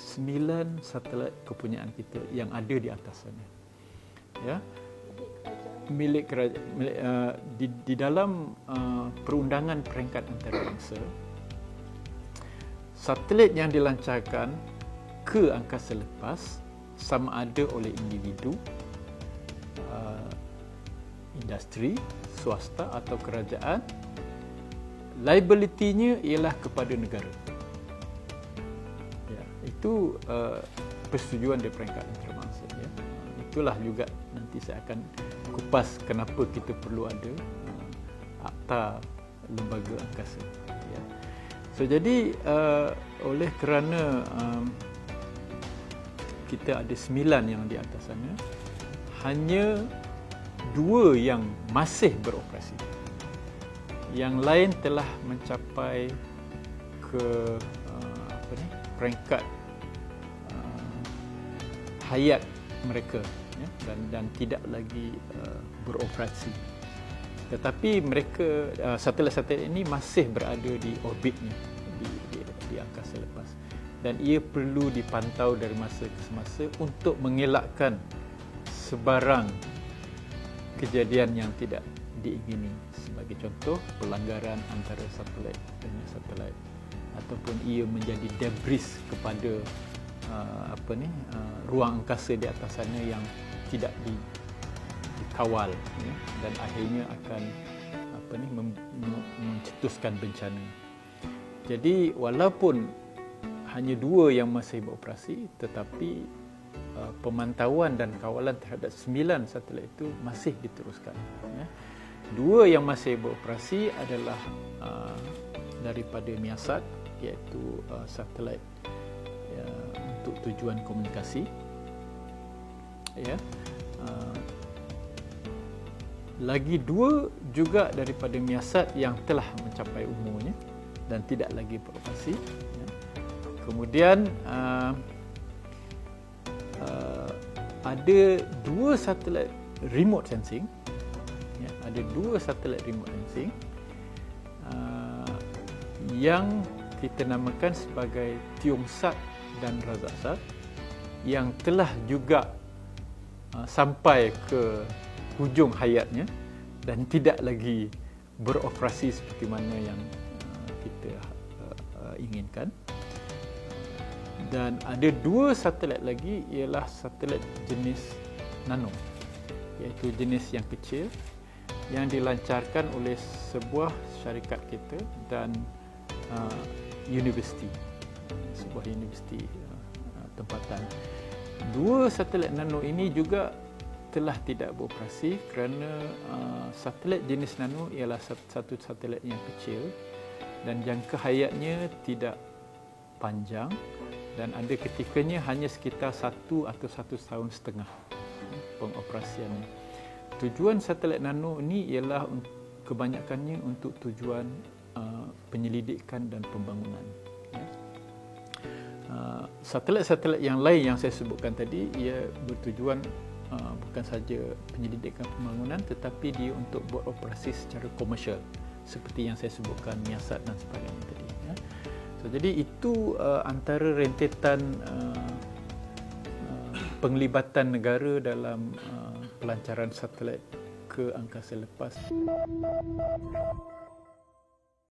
9 satelit kepunyaan kita yang ada di atas sana. Ya. Milik kerajaan, di dalam perundangan peringkat antarabangsa, satelit yang dilancarkan ke angkasa lepas sama ada oleh individu, industri, swasta atau kerajaan, liability-nya ialah kepada negara. Ya, itu persetujuan dari peringkat antarabangsa. Ya. Itulah juga nanti saya akan kupas kenapa kita perlu ada akta lembaga angkasa. Ya. So jadi oleh kerana kita ada 9 yang di atas sana, hanya 2 yang masih beroperasi. Yang lain telah mencapai ke peringkat hayat mereka, ya, dan tidak lagi beroperasi. Tetapi mereka, satelit-satelit ini masih berada di orbitnya, di angkasa lepas, dan ia perlu dipantau dari masa ke semasa untuk mengelakkan sebarang kejadian yang tidak diingini. Sebagai contoh, pelanggaran antara satelit dengan satelit, ataupun ia menjadi debris kepada ruang angkasa di atas sana yang tidak dikawal, ya, dan akhirnya akan mencetuskan bencana. Jadi walaupun hanya 2 yang masih beroperasi, tetapi pemantauan dan kawalan terhadap 9 satelit itu masih diteruskan. Ya. 2 yang masih beroperasi adalah daripada Miasat, iaitu satelit untuk tujuan komunikasi. Ya. Lagi 2 juga daripada Miasat yang telah mencapai umurnya dan tidak lagi beroperasi. Ya. Kemudian ada 2 satelit remote sensing. Ya, ada 2 satelit remote sensing yang kita namakan sebagai Tiongsak dan Razaksat, yang telah juga sampai ke hujung hayatnya dan tidak lagi beroperasi seperti mana yang kita inginkan. Dan ada 2 satelit lagi, ialah satelit jenis nano, iaitu jenis yang kecil, yang dilancarkan oleh sebuah syarikat kita dan universiti, sebuah universiti tempatan. 2 satelit nano ini juga telah tidak beroperasi kerana satelit jenis nano ialah satu satelit yang kecil dan jangka hayatnya tidak panjang, dan ada ketikanya hanya sekitar 1 atau 1,5 tahun pengoperasiannya. Tujuan satelit nano ini ialah kebanyakannya untuk tujuan penyelidikan dan pembangunan. Ya. Satelit-satelit yang lain yang saya sebutkan tadi, ia bertujuan bukan saja penyelidikan pembangunan, tetapi dia untuk buat operasi secara komersial, seperti yang saya sebutkan Miasat dan sebagainya tadi. Ya. So, jadi itu antara rentetan penglibatan negara dalam pelancaran satelit ke angkasa lepas.